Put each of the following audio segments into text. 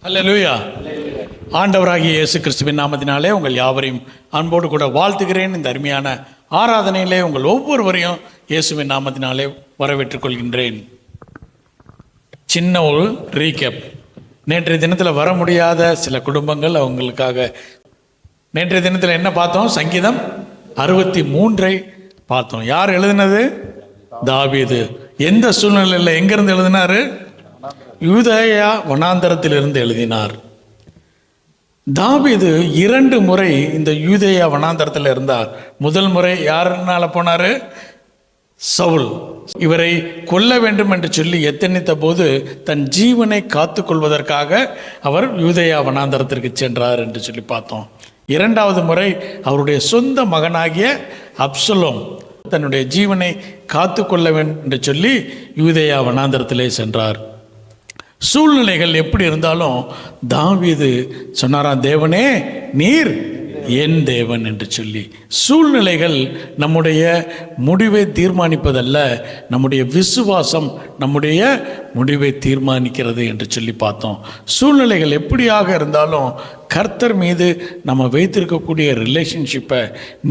அல்லேலூயா. ஆண்டவராகிய இயேசு கிறிஸ்துவின் நாமத்தினாலே உங்கள் யாவரையும் அன்போடு கூட வாழ்த்துகிறேன். இந்த அருமையான ஆராதனையிலே உங்கள் ஒவ்வொருவரையும் இயேசுவின் நாமத்தினாலே வரவேற்றுக் கொள்கின்றேன். சின்ன ஒரு ரீகேப். நேற்றைய தினத்தில் வர முடியாத சில குடும்பங்கள் அவங்களுக்காக நேற்றைய தினத்தில் என்ன பார்த்தோம்? சங்கீதம் 63 பார்த்தோம். யார் எழுதினது? தாவீது. எந்த சூழ்நிலையில் எங்கிருந்து எழுதினாரு? யூதேயா வனாந்தரத்திலிருந்து எழுதினார். தாவீது 2 முறை இந்த யூதேயா வனாந்தரத்தில் இருந்தார். முதல் முறை யாருனால போனாரு? சவுல் இவரை கொல்ல வேண்டும் என்று சொல்லி எத்தனித்த போது தன் ஜீவனை காத்து கொள்வதற்காக அவர் யூதேயா வனாந்தரத்திற்கு சென்றார் என்று சொல்லி பார்த்தோம். 2வது முறை அவருடைய சொந்த மகனாகிய அப்சலோம் தன்னுடைய ஜீவனை காத்து கொள்ள வேண்டும் என்று சொல்லி யூதேயா வனாந்தரத்திலே சென்றார். சூழ்நிலைகள் எப்படி இருந்தாலும் தாவீது சொன்னாராம், தேவனே நீர் என் தேவன் என்று சொல்லி. சூழ்நிலைகள் நம்முடைய முடிவை தீர்மானிப்பதல்ல, நம்முடைய விசுவாசம் நம்முடைய முடிவை தீர்மானிக்கிறது என்று சொல்லி பார்த்தோம். சூழ்நிலைகள் எப்படியாக இருந்தாலும் கர்த்தர் மீது நம்ம வைத்திருக்கக்கூடிய ரிலேஷன்ஷிப்பை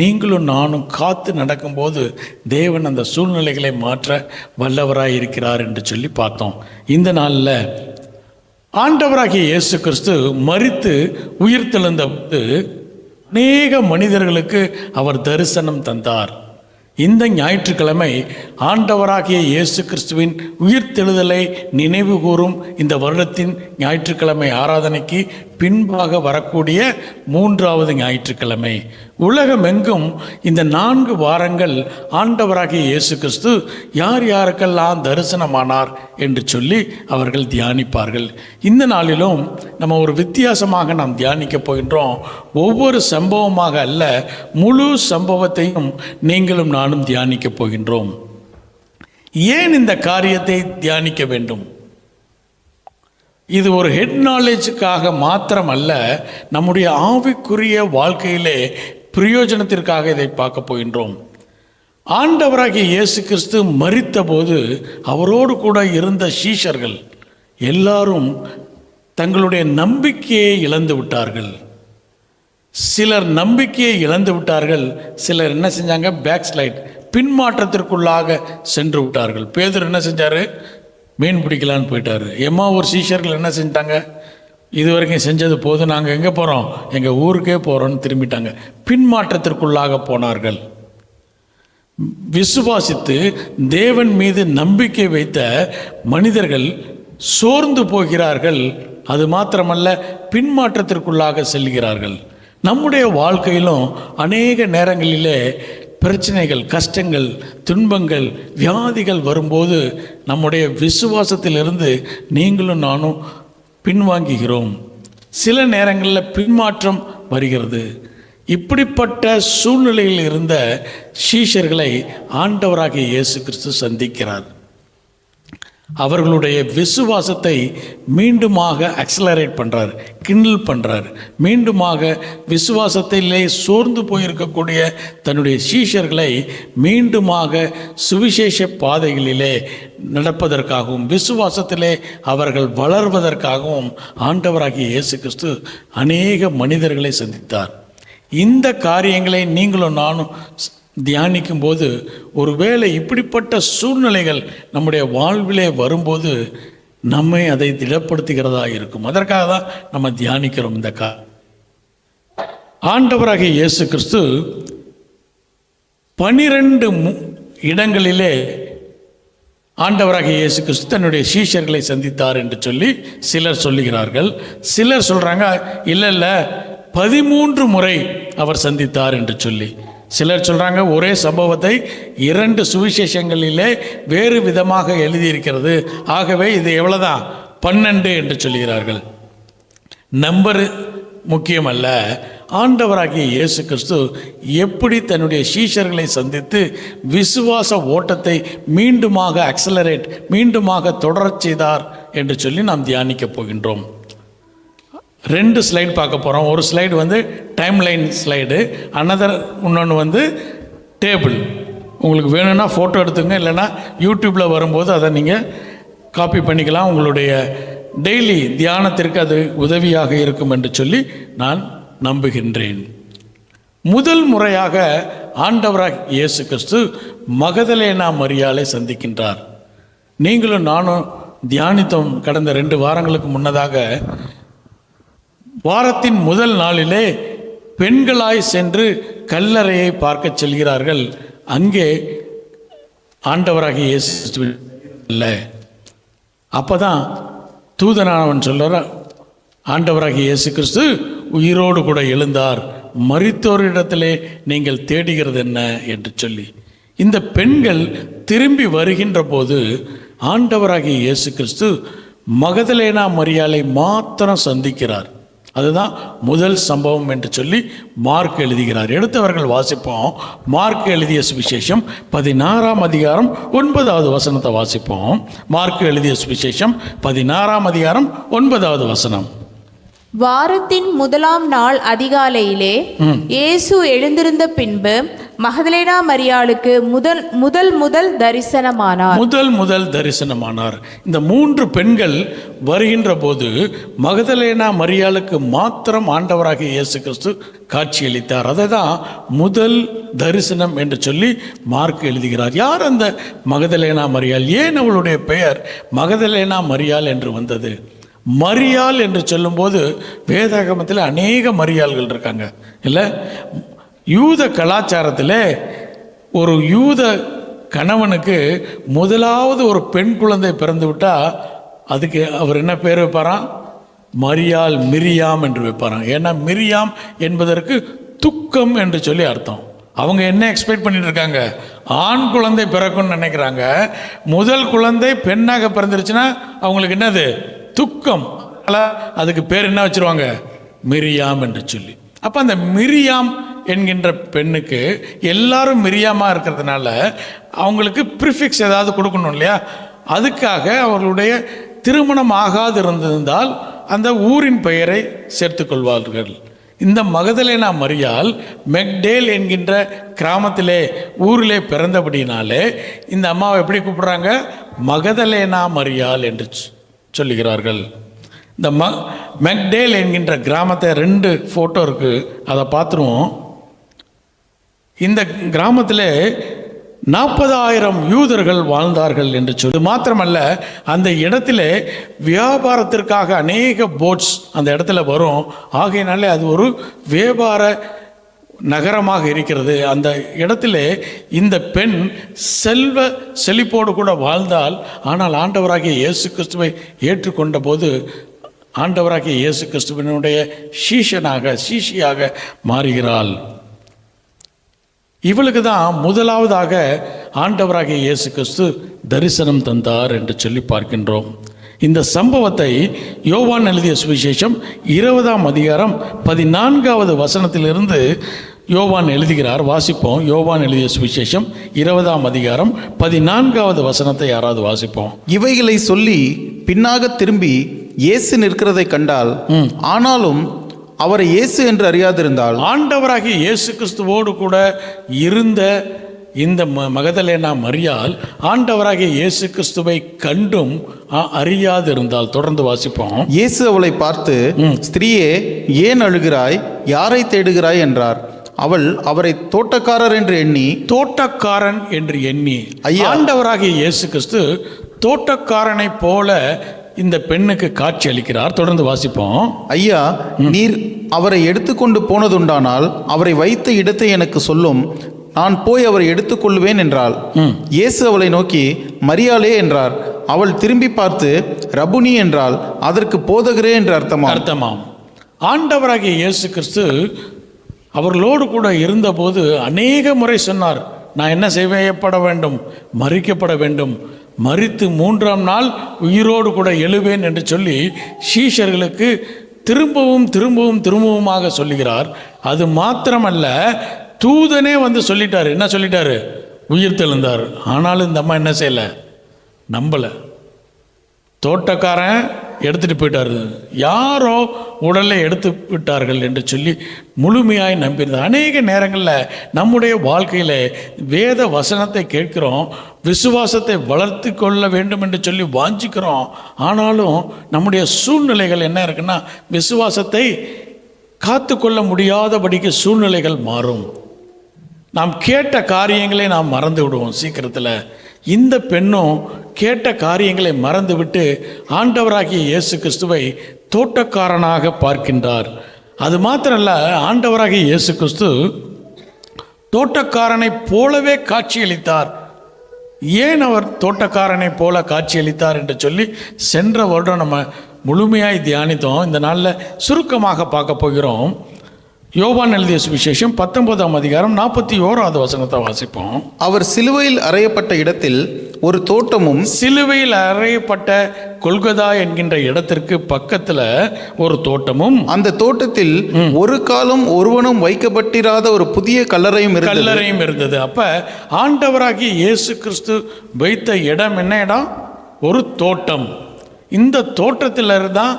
நீங்களும் நானும் காத்து நடக்கும்போது தேவன் அந்த சூழ்நிலைகளை மாற்ற வல்லவராக இருக்கிறார் என்று சொல்லி பார்த்தோம். இந்த நாளில் ஆண்டவராகிய இயேசு கிறிஸ்து மரித்து உயிர்த்தெழுந்த போது அநேக மனிதர்களுக்கு அவர் தரிசனம் தந்தார். இந்த ஞாயிற்றுக்கிழமை ஆண்டவராகிய இயேசு கிறிஸ்துவின் உயிர்த்தெழுதலை நினைவு கூறும் இந்த வருடத்தின் ஞாயிற்றுக்கிழமை ஆராதனைக்கு பின்பாக வரக்கூடிய 3வது ஞாயிற்றுக்கிழமை. உலகமெங்கும் இந்த 4 வாரங்கள் ஆண்டவராகிய இயேசு கிறிஸ்து யார் யாருக்கெல்லாம் தரிசனமானார் என்று சொல்லி அவர்கள் தியானிப்பார்கள். இந்த நாளிலும் நம்ம ஒரு வித்தியாசமாக நாம் தியானிக்க போகின்றோம். ஒவ்வொரு சம்பவமாக அல்ல, முழு சம்பவத்தையும் நீங்களும் நானும் தியானிக்க போகின்றோம். ஏன் இந்த காரியத்தை தியானிக்க வேண்டும்? இது ஒரு ஹெட் நாலேஜுக்காக மாத்திரம் அல்ல, நம்முடைய ஆவிக்குரிய வாழ்க்கையிலே பிரயோஜனத்திற்காக இதை பார்க்க போகின்றோம். ஆண்டவராகிய இயேசு கிறிஸ்து மரித்த போது அவரோடு கூட இருந்த சீஷர்கள் எல்லாரும் தங்களுடைய நம்பிக்கையை இழந்து விட்டார்கள். சிலர் நம்பிக்கையை இழந்து விட்டார்கள், சிலர் என்ன செஞ்சாங்க? பேக் ஸ்லைட், பின்மாற்றத்திற்குள்ளாக சென்று விட்டார்கள். பேதுரு என்ன செஞ்சார்? மீன் பிடிக்கலான்னு போயிட்டார். ஒரு சீஷர்கள் என்ன செஞ்சிட்டாங்க? இது வரைக்கும் செஞ்சது போதும், நாங்கள் எங்கே போகிறோம்? எங்கள் ஊருக்கே போகிறோன்னு திரும்பிட்டாங்க. பின்மாற்றத்திற்குள்ளாக போனார்கள். விசுவாசித்து தேவன் மீது நம்பிக்கை வைத்த மனிதர்கள் சோர்ந்து போகிறார்கள். அது மாத்திரமல்ல, பின்மாற்றத்திற்குள்ளாக செல்கிறார்கள். நம்முடைய வாழ்க்கையிலும் அநேக நேரங்களிலே பிரச்சனைகள், கஷ்டங்கள், துன்பங்கள், வியாதிகள் வரும்போது நம்முடைய விசுவாசத்திலிருந்து நீங்களும் நானும் பின்வாங்குகிறோம். சில நேரங்களில் பின்மாற்றம் வருகிறது. இப்படிப்பட்ட சூழ்நிலையில் இருந்த சீஷர்களை ஆண்டவராகிய இயேசு கிறிஸ்து சந்திக்கிறார். அவர்களுடைய விசுவாசத்தை மீண்டுமாக அக்ஸலரேட் பண்ணுறார், கிண்டல் பண்ணுறார். மீண்டுமாக விசுவாசத்திலே சோர்ந்து போயிருக்கக்கூடிய தன்னுடைய சீஷர்களை மீண்டுமாக சுவிசேஷ பாதைகளிலே நடப்பதற்காகவும் விசுவாசத்திலே அவர்கள் வளர்வதற்காகவும் ஆண்டவராகிய இயேசு கிறிஸ்து அநேக மனிதர்களை சந்தித்தார். இந்த காரியங்களை நீங்களும் நானும் தியானிக்கும் போது ஒருவேளை இப்படிப்பட்ட சூழ்நிலைகள் நம்முடைய வாழ்விலே வரும்போது நம்மை அதை திடப்படுத்துகிறதா இருக்கும். அதற்காக தான் நம்ம தியானிக்கிறோம். இந்த ஆண்டவராகிய இயேசு கிறிஸ்து 12 இடங்களிலே ஆண்டவராகிய இயேசு கிறிஸ்து தன்னுடைய சீஷர்களை சந்தித்தார் என்று சொல்லி சிலர் சொல்லுகிறார்கள். சிலர் சொல்கிறாங்க, இல்லை 13 முறை அவர் சந்தித்தார் என்று சொல்லி. சிலர் சொல்கிறாங்க ஒரே சம்பவத்தை 2 சுவிசேஷங்களிலே வேறு விதமாக எழுதியிருக்கிறது, ஆகவே இது எவ்வளோதான் 12 என்று சொல்கிறார்கள். நம்பர் முக்கியமல்ல, ஆண்டவராகிய இயேசு கிறிஸ்து எப்படி தன்னுடைய சீஷர்களை சந்தித்து விசுவாச ஓட்டத்தை மீண்டுமாக அக்ஸலரேட், மீண்டுமாக தொடரச் செய்தார் என்று சொல்லி நாம் தியானிக்க போகின்றோம். 2 ஸ்லைடு பார்க்க போகிறோம். ஒரு ஸ்லைடு டைம் லைன் ஸ்லைடு, இன்னொன்று டேபிள். உங்களுக்கு வேணும்னா ஃபோட்டோ எடுத்துங்க, இல்லைன்னா யூடியூப்பில் வரும்போது அதை நீங்கள் காப்பி பண்ணிக்கலாம். உங்களுடைய டெய்லி தியானத்திற்கு அது உதவியாக இருக்கும் என்று சொல்லி நான் நம்புகின்றேன். முதல் முறையாக ஆண்டவராக இயேசு கிறிஸ்து மகதலேனா மரியாளை சந்திக்கின்றார். நீங்களும் நானும் தியானித்தோம். கடந்த 2 வாரங்களுக்கு முன்னதாக வாரத்தின் முதல் நாளிலே பெண்களாய் சென்று கல்லறையை பார்க்க செல்கிறார்கள். அங்கே ஆண்டவராகிய இயேசு கிறிஸ்து இல்லை. அப்போதான் தூதனானவன் சொல்லுற, ஆண்டவராகிய இயேசு கிறிஸ்து உயிரோடு கூட எழுந்தார், மரித்தோரிடத்திலே நீங்கள் தேடுகிறது என்ன என்று சொல்லி. இந்த பெண்கள் திரும்பி வருகின்ற போது ஆண்டவராகிய இயேசு கிறிஸ்து மகதலேனா மரியாளை மாத்திரம் சந்திக்கிறார். அதுதான் முதல் சம்பவம் என்று சொல்லி மார்க் எழுதுகிறார். எடுத்தவர்கள் வாசிப்போம். மார்க் எழுதிய சுவிசேஷம் 16ஆம் அதிகாரம் 9வது வசனத்தை வாசிப்போம். மார்க் எழுதிய சுவிசேஷம் 16ஆம் அதிகாரம் 9வது வசனம். வாரத்தின் முதலாம் நாள் அதிகாலையிலே இயேசு எழுந்திருந்த பின்பு மகதலேனா மரியாளுக்கு முதல் தரிசனமானார். இந்த 3 பெண்கள் வருகின்ற போது மகதலேனா மரியாளுக்கு மாத்திரம் ஆண்டவராகிய இயேசு கிறிஸ்து காட்சியளித்தார். அதை தான் முதல் தரிசனம் என்று சொல்லி மார்க் எழுதுகிறார். யார் அந்த மகதலேனா மரியாள்? ஏன் அவளுடைய பெயர் மகதலேனா மரியாள் என்று வந்தது? மரியாள் என்று சொல்லும்போது வேதாகமத்தில் அநேக மரியாள்கள் இருக்காங்க இல்லை? யூத கலாச்சாரத்தில் ஒரு யூத கணவனுக்கு முதலாவது ஒரு பெண் குழந்தை பிறந்து விட்டால் அதுக்கு அவர் என்ன பேர் வைப்பாராம்? மரியாள், மிரியாம் என்று வைப்பாராம். ஏன்னா மிரியாம் என்பதற்கு துக்கம் என்று சொல்லி அர்த்தம். அவங்க என்ன எக்ஸ்பெக்ட் பண்ணிட்டு இருக்காங்க? ஆண் குழந்தை பிறக்கும்னு நினைக்கிறாங்க. முதல் குழந்தை பெண்ணாக பிறந்துருச்சுன்னா அவங்களுக்கு என்னது? துக்கம். அதுக்கு பேர் என்ன வச்சிருவாங்க? மிரியாம் என்று சொல்லி. அப்போ அந்த மிரியாம் என்கின்ற பெண்ணுக்கு எல்லாரும் மிரியாமா இருக்கிறதுனால அவங்களுக்கு ப்ரிஃபிக்ஸ் ஏதாவது கொடுக்கணும் இல்லையா? அதுக்காக அவர்களுடைய திருமணம் ஆகாது இருந்திருந்தால் அந்த ஊரின் பெயரை சேர்த்துக்கொள்வார்கள். இந்த மகதலேனா மரியாள் மெக்டேல் என்கின்ற கிராமத்திலே ஊரிலே பிறந்தபடினாலே இந்த அம்மாவை எப்படி கூப்பிடுறாங்க? மகதலேனா மரியாள் என்று சொல்லுகிறார்கள். இந்த மெக்டேல் என்கின்ற கிராமத்தை 2 ஃபோட்டோ இருக்குது, அதை பார்த்துருவோம். இந்த கிராமத்தில் 40,000 யூதர்கள் வாழ்ந்தார்கள் என்று சொல்லி மாத்திரமல்ல, அந்த இடத்துல வியாபாரத்திற்காக அநேக போட்ஸ் அந்த இடத்துல வரும். ஆகையினாலே அது ஒரு வியாபார நகரமாக இருக்கிறது. அந்த இடத்துல இந்த பெண் செல்வ செழிப்போடு கூட வாழ்ந்தால், ஆனால் ஆண்டவராகிய இயேசு கிறிஸ்துவை ஏற்றுக்கொண்ட போது ஆண்டவராகிய இயேசு கிறிஸ்துவினுடைய சீஷியாக மாறுகிறாள். இவளுக்கு தான் முதலாவதாக ஆண்டவராகிய இயேசு கிறிஸ்து தரிசனம் தந்தார் என்று சொல்லி பார்க்கின்றோம். இந்த சம்பவத்தை யோவான் எழுதிய சுவிசேஷம் 20ஆம் அதிகாரம் 14வது வசனத்திலிருந்து யோவான் எழுதுகிறார். வாசிப்போம். யோவான் எழுதிய சுவிசேஷம் 20ஆம் அதிகாரம் 14வது வசனத்தை யாராவது வாசிப்போம். இவைகளை சொல்லி பின்னாக திரும்பி இயேசு நிற்கிறதை கண்டால், ஆனாலும் அவரை இயேசு என்று அறியாதிருந்தால், ஆண்டவராகிய இயேசு கிறிஸ்துவோடு கூட இருந்த இந்த மகதலேனா மரியாள் ஆண்டவராகிய இயேசு கிறிஸ்துவை கண்டும் அறியாதிருந்தால். தொடர்ந்து வாசிப்போம். இயேசு அவளை பார்த்து, ஸ்திரீயே, ஏன் அழுகிறாய்? யாரை தேடுகிறாய் என்றார். அவள் அவரை தோட்டக்காரன் என்று எண்ணி ஆண்டவராகிய இயேசு கிறிஸ்து தோட்டக்காரனை போல இந்த பெண்ணுக்கு காட்சி அளிக்கிறார். தொடர்ந்து வாசிப்போம். ஐயா, நீர் அவரை எடுத்துக்கொண்டு போனதுண்டானால் அவரை வைத்த இடத்தை எனக்கு சொல்லும், நான் போய் அவரை எடுத்துக்கொள்வேன் என்றாள். இயேசு அவளை நோக்கி, மரியாளே என்றார். அவள் திரும்பி பார்த்து ரபுனி என்றாள். அதற்கு போதகரே என்று அர்த்தமாம். ஆண்டவராகிய இயேசு கிறிஸ்து அவர்களோடு கூட இருந்தபோது அநேக முறை சொன்னார், நான் என்ன செய்யப்பட வேண்டும்? மரிக்கப்பட வேண்டும், மரித்து 3ஆம் நாள் உயிரோடு கூட எழுவேன் என்று சொல்லி சீஷர்களுக்கு திரும்பவுமாக சொல்லுகிறார். அது மாத்திரமல்ல, தூதனே வந்து சொல்லிட்டார். என்ன சொல்லிட்டாரு? உயிர் தெழுந்தார். ஆனாலும் இந்த அம்மா என்ன செய்யலை? நம்பலை. தோட்டக்காரன் எடுத்துட்டு போயிட்டாரு, யாரோ உடலை எடுத்து விட்டார்கள் என்று சொல்லி முழுமையாய் நம்பியிருந்தார். அநேக நேரங்களில் நம்முடைய வாழ்க்கையில் வேத வசனத்தை கேட்கிறோம், விசுவாசத்தை வளர்த்து கொள்ள வேண்டும் என்று சொல்லி வாஞ்சிக்கிறோம். ஆனாலும் நம்முடைய சூழ்நிலைகள் என்ன இருக்குன்னா, விசுவாசத்தை காத்து கொள்ள முடியாதபடிக்கு சூழ்நிலைகள் மாறும். நாம் கேட்ட காரியங்களை நாம் மறந்து விடுவோம் சீக்கிரத்தில். இந்த பெண்ணும் கேட்ட காரியங்களை மறந்துவிட்டு ஆண்டவராகிய இயேசு கிறிஸ்துவை தோட்டக்காரனாக பார்க்கின்றார். அது மாத்திரமல்ல, ஆண்டவராகிய இயேசு கிறிஸ்து தோட்டக்காரனை போலவே காட்சியளித்தார். ஏன் அவர் தோட்டக்காரனை போல காட்சியளித்தார் என்று சொல்லி சென்ற வருடம் நம்ம முழுமையாய் தியானித்தோம். இந்த நாளில் சுருக்கமாக பார்க்க போகிறோம். யோவான் எழுதிய சுவிசேஷம் 19ஆம் அதிகாரம் 41வது வசனத்தை வாசிப்போம். அவர் சிலுவையில் அறையப்பட்ட இடத்தில் ஒரு தோட்டமும், சிலுவையில் அறையப்பட்ட கொல்கதா என்கின்ற இடத்திற்கு பக்கத்துல ஒரு தோட்டமும், அந்த தோட்டத்தில் ஒரு காலம் ஒருவனும் வைக்கப்பட்டிராத ஒரு புதிய கல்லறையும் இருந்தது. அப்ப ஆண்டவராகிய இயேசு கிறிஸ்து வைத்த இடம் என்ன இடம்? ஒரு தோட்டம். இந்த தோட்டத்தில் இருந்தால்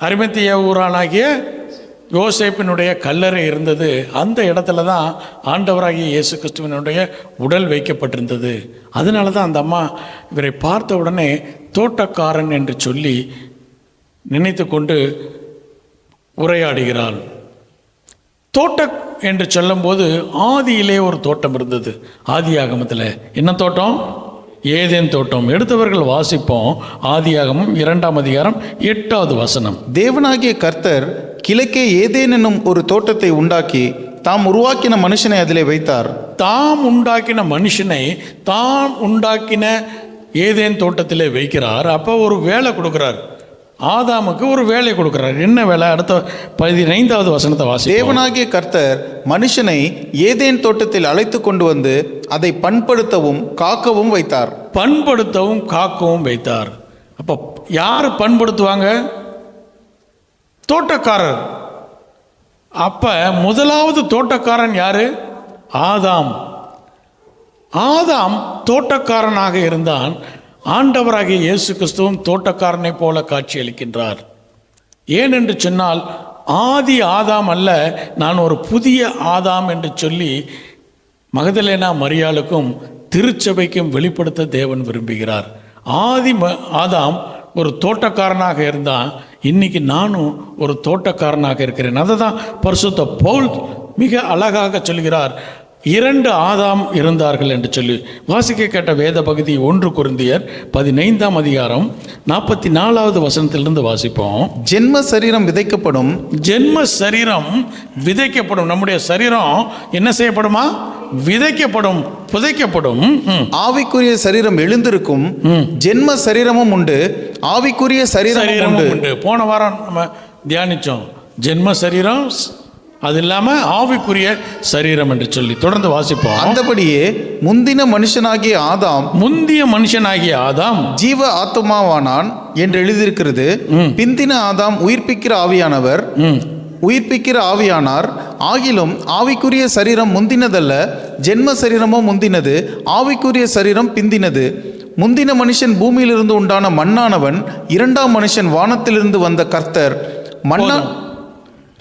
அரிமத்தியா ஊரானாகிய யோசேப்பினுடைய கல்லறை இருந்தது. அந்த இடத்துல தான் ஆண்டவராகிய இயேசு கிறிஸ்துவினுடைய உடல் வைக்கப்பட்டிருந்தது. அதனால தான் அந்த அம்மா இவரை பார்த்த உடனே தோட்டக்காரன் என்று சொல்லி நினைத்து கொண்டு உரையாடுகிறாள். தோட்டம் என்று சொல்லும்போது ஆதியிலே ஒரு தோட்டம் இருந்தது. ஆதியாகமத்தில் என்ன தோட்டம்? ஏதேன் தோட்டம். எடுத்தவர்கள் வாசிப்போம். ஆதியாகமம் 2ஆம் அதிகாரம் 8வது வசனம். தேவனாகிய கர்த்தர் கிழக்கே ஏதேன் என்னும் ஒரு தோட்டத்தை உண்டாக்கி தாம் உருவாக்கின மனுஷனை அதிலே வைத்தார். தாம் உண்டாக்கின மனுஷனை தாம் உண்டாக்கின ஏதேன் தோட்டத்திலே வைக்கிறார். அப்போ ஒரு வேலை கொடுக்குறார், ஆதாமுக்கு ஒரு வேலை கொடுக்குறார். என்ன வேலை? அடுத்த 15வது வசனத்தை வாசி. தேவனாகிய கர்த்தர் மனுஷனை ஏதேன் தோட்டத்தில் அழைத்து கொண்டு வந்து அதை பண்படுத்தவும் காக்கவும் வைத்தார். பண்படுத்தவும் காக்கவும் வைத்தார். அப்போ யார் பண்படுத்துவாங்க? தோட்டக்காரர். அப்ப முதலாவது தோட்டக்காரன் யாரு? ஆதாம். ஆதாம் தோட்டக்காரனாக இருந்தான். ஆண்டவராகிய இயேசு கிறிஸ்துவும் தோட்டக்காரனை போல காட்சியளிக்கின்றார். ஏனென்று சொன்னால், ஆதி ஆதாம் அல்ல, நான் ஒரு புதிய ஆதாம் என்று சொல்லி மகதலேனா மரியாளுக்கும் திருச்சபைக்கும் வெளிப்படுத்த தேவன் விரும்புகிறார். ஆதாம் ஒரு தோட்டக்காரனாக இருந்தான். இன்னைக்கு நானும் ஒரு தோட்டக்காரனாக இருக்கிறேன். அதை தான் பரிசுத்த பவுல் மிக அழகாக சொல்கிறார். 2 ஆதாம் இருந்தார்கள் என்று சொல்லி வாசிக்க கேட்ட வேத பகுதி 1 கொரிந்தியர் 15ஆம் அதிகாரம் 44வது வசனத்திலிருந்து வாசிப்போம். ஜென்ம சரீரம் விதைக்கப்படும். ஜென்ம சரீரம் விதைக்கப்படும். நம்முடைய சரீரம் என்ன செய்யப்படுமா? விதைக்கப்படும், புதைக்கப்படும். ஆவிக்குரிய சரீரம் எழுந்திருக்கும். ஜென்ம சரீரமும் உண்டு, ஆவிக்குரிய சரீரமும் உண்டு. போன வாரம் நம்ம தியானிச்சோம். ஜென்ம சரீரம், அது இல்லாம ஆவிக்குரிய சரீரம் என்று சொல்லி தொடர்ந்து வாசிப்போம். அந்தபடியே முந்திய மனுஷனாகிய ஆதாம் ஜீவ ஆத்மாவானான் என்று எழுதியிருக்கிறது. பிந்தின ஆதாம் உயிர்ப்பிக்கிற ஆவியானார். ஆகிலும் ஆவிக்குரிய சரீரம் முந்தினதல்ல, ஜென்ம சரீரமோ முந்தினது, ஆவிக்குரிய சரீரம் பிந்தினது. முந்தின மனுஷன் பூமியிலிருந்து உண்டான மண்ணானவன், 2ஆம் மனுஷன் வானத்திலிருந்து வந்த கர்த்தர்.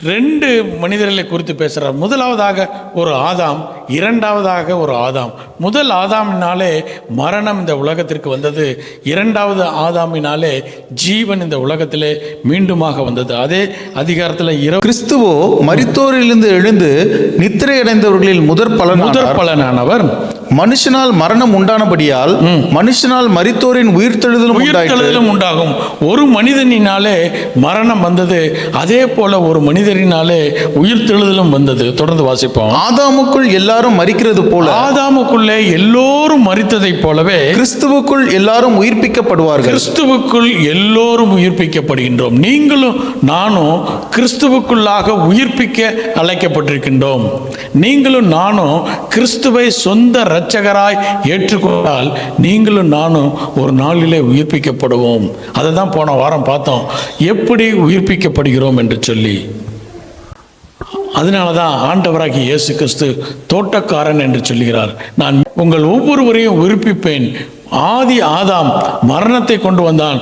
2 மனிதர்களை குறித்து பேசுகிறார். முதலாவதாக ஒரு ஆதாம், 2வதாக ஒரு ஆதாம். முதல் ஆதாமினாலே மரணம் இந்த உலகத்திற்கு வந்தது. 2வது ஆதாமினாலே ஜீவன் இந்த உலகத்திலே மீண்டுமாக வந்தது. அதே அதிகாரத்தில் கிறிஸ்துவோ மரித்தோரிலிருந்து எழுந்து நித்திரை அடைந்தவர்களில் முதற் பலனானவர். மனுஷனால் மரணம் உண்டானபடியால் மனுஷனால் மரித்தோரின் உயிர்த்தெழுதலும் உண்டாகும். ஒரு மனிதனினாலே மரணம் வந்தது, அதே போல ஒரு மனிதரினாலே உயிர்த்தெழுதலும் வந்தது. தொடர்ந்து வாசிப்போம். ஆதாமுக்குள் எல்லாரும் மரிக்கிறது போல, ஆதாமுக்குள்ளே எல்லோரும் மரித்ததைப் போலவே கிறிஸ்துவுக்குள் எல்லாரும் உயிர்ப்பிக்கப்படுவார்கள். கிறிஸ்துவுக்குள் எல்லோரும் உயிர்ப்பிக்கப்படுகின்றோம். நீங்களும் நானும் கிறிஸ்துவுக்குள்ளாக உயிர்ப்பிக்க அழைக்கப்பட்டிருக்கின்றோம். நீங்களும் நானும் கிறிஸ்துவை சொந்த இரட்சகராய் ஏற்றுக்கொண்டால் நீங்களும் நானும் ஒரு நாளிலே உயிர்ப்பிக்கப்படுவோம். அதை தான் போன வாரம் பார்த்தோம், எப்படி உயிர்ப்பிக்கப்படுகிறோம் என்று சொல்லி. அதனால தான் ஆண்டவராகிய இயேசு கிறிஸ்து தோட்டக்காரன் என்று சொல்கிறார். நான் உங்கள் ஒவ்வொருவரையும் உயிர்ப்பிப்பேன். ஆதி ஆதாம் மரணத்தை கொண்டு வந்தான்,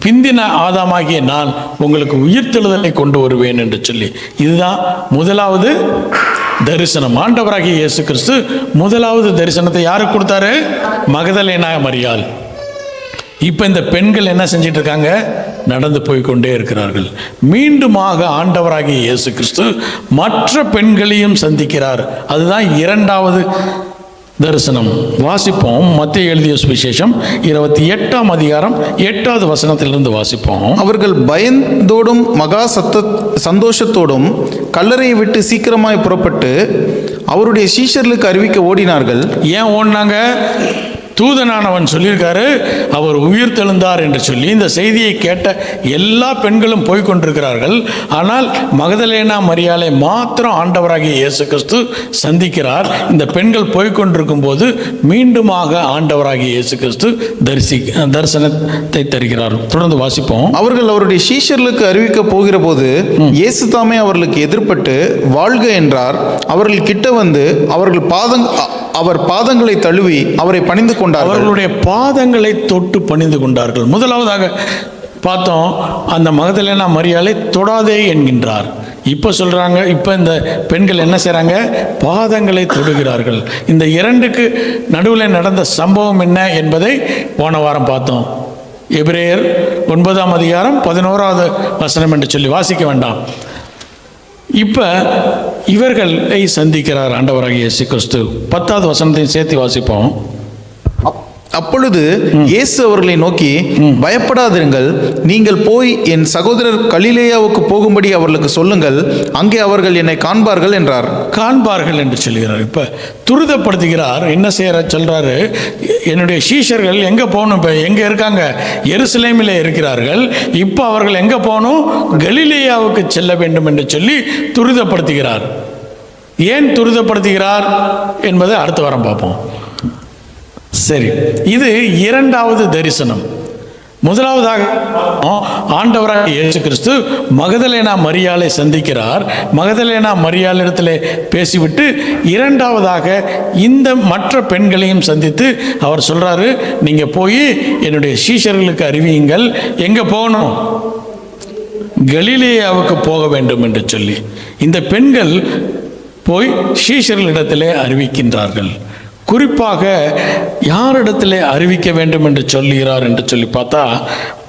பிந்தின ஆதாமாகிய நான் உங்களுக்கு உயிர்த்தெழுதலை கொண்டு வருவேன் என்று சொல்லி, இதுதான் முதலாவது தரிசனம். ஆண்டவராகிய இயேசு கிறிஸ்து முதலாவது தரிசனத்தை யாருக்கு கொடுத்தாரு? மகதலேனா மரியாள். இப்போ இந்த பெண்கள் என்ன செஞ்சிட்டு இருக்காங்க? நடந்து போய் கொண்டே இருக்கிறார்கள். மீண்டுமாக ஆண்டவராகிய இயேசு கிறிஸ்து மற்ற பெண்களையும் சந்திக்கிறார். அதுதான் இரண்டாவது தரிசனம். வாசிப்போம். மத்தேயு எழுதிய சுவிசேஷம் 28ஆம் அதிகாரம் 8வது வசனத்திலிருந்து வாசிப்போம். அவர்கள் பயந்தோடும் மகா சந்தோஷத்தோடும் கல்லறையை விட்டு சீக்கிரமாய் புறப்பட்டு அவருடைய சீஷர்களுக்கு அறிவிக்க ஓடினார்கள். ஏன் ஓடினாங்க? தூதனானவன் சொல்லியிருக்காரு அவர் உயிர் தெழுந்தார் என்று சொல்லி. இந்த செய்தியை கேட்ட எல்லா பெண்களும் போய்கொண்டிருக்கிறார்கள். ஆனால் மகதலேனா மரியாளை மாத்திரம் ஆண்டவராகிய இயேசு கிறிஸ்து சந்திக்கிறார். இந்த பெண்கள் போய்கொண்டிருக்கும் போது மீண்டுமாக ஆண்டவராகிய இயேசு கிறிஸ்து தரிசனத்தை தருகிறார். தொடர்ந்து வாசிப்போம். அவர்கள் அவருடைய சீஷர்களுக்கு அறிவிக்க போகிற போது இயேசு தாமே அவர்களுக்கு எதிர்பட்டு வாழ்க என்றார். அவர்கள் கிட்ட வந்து அவர் பாதங்களை தழுவி அவரை பணிந்து கொண்டார்கள். அவர்களுடைய பாதங்களை தொட்டு பணிந்து கொண்டார்கள். முதலாவதாக பார்த்தோம், அந்த மகதலேனா மரியாளை தொடாதே என்கின்றார். இப்போ சொல்றாங்க, இப்போ இந்த பெண்கள் என்ன செய்றாங்க? பாதங்களை தொடுகிறார்கள். இந்த இரண்டுக்கு நடுவில் நடந்த சம்பவம் என்ன என்பதை போன வாரம் பார்த்தோம். எபிரேயர் 9ஆம் அதிகாரம் 11வது வசனம் என்று சொல்லி வாசிக்க வேண்டாம். இப்போ இவர்களை சந்திக்கிறார் ஆண்டவராகிய இயேசு கிறிஸ்து. 10வது வசனத்தையும் சேர்த்து வாசிப்போம். அப்பொழுது இயேசு அவர்களை நோக்கி, பயப்படாதிருங்கள், நீங்கள் போய் என் சகோதரர் கலிலேயாவுக்கு போகும்படி அவர்களுக்கு சொல்லுங்கள், அங்கே அவர்கள் என்னை காண்பார்கள் என்றார். காண்பார்கள் என்று சொல்கிறார். இப்போ துரிதப்படுத்துகிறார். என்ன செய்யற சொல்றாரு? என்னுடைய சீஷர்கள் எங்கே போகணும்? இப்போ எங்கே இருக்காங்க? எருசலேமில் இருக்கிறார்கள். இப்போ அவர்கள் எங்கே போகணும்? கலிலேயாவுக்கு செல்ல வேண்டும் என்று சொல்லி துரிதப்படுத்துகிறார். ஏன் துரிதப்படுத்துகிறார் என்பதை அடுத்த வாரம் பார்ப்போம். சரி, இது இரண்டாவது தரிசனம். முதலாவதாக ஆண்டவராகிய இயேசு கிறிஸ்து மகதலேனா மரியாளை சந்திக்கிறார். மகதலேனா மரியாளிடத்தில் பேசிவிட்டு இரண்டாவதாக இந்த மற்ற பெண்களையும் சந்தித்து அவர் சொல்றாரு, நீங்க போய் என்னுடைய சீஷர்களுக்கு அறிவியுங்கள், எங்க போகணும்? கலிலேயாவுக்கு போக வேண்டும் என்று சொல்லி இந்த பெண்கள் போய் சீஷர்களிடத்திலே அறிவிக்கின்றார்கள். குறிப்பாக யாரிடத்திலே அறிவிக்க வேண்டும் என்று சொல்லுகிறார் என்று சொல்லி பார்த்தா,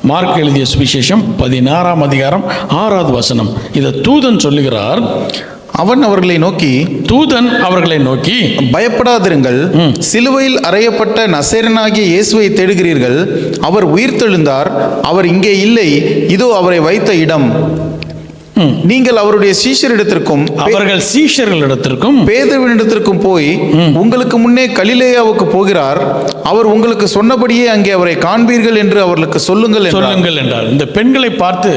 மார்க் எழுதிய சுவிசேஷம் 16ஆம் அதிகாரம் 6வது வசனம். இதை தூதன் சொல்லுகிறார். தூதன் அவர்களை நோக்கி பயப்படாதிருங்கள், சிலுவையில் அறையப்பட்ட நசரேயனாகிய இயேசுவை தேடுகிறீர்கள். அவர் உயிர்த்தெழுந்தார், அவர் இங்கே இல்லை, இதோ அவரை வைத்த இடம். நீங்கள் அவருடைய சீஷரிடத்திற்கும் அவர்கள் சீஷர்களிடத்திற்கும் பேதுருவினிடத்திற்கும் போய் உங்களுக்கு முன்னே கலிலேயாவுக்கு போகிறார், அவர் உங்களுக்கு சொன்னபடியே அங்கே அவரை காண்பீர்கள் என்று அவர்களுக்கு சொல்லுங்கள் என்றார். இந்த பெண்களை பார்த்து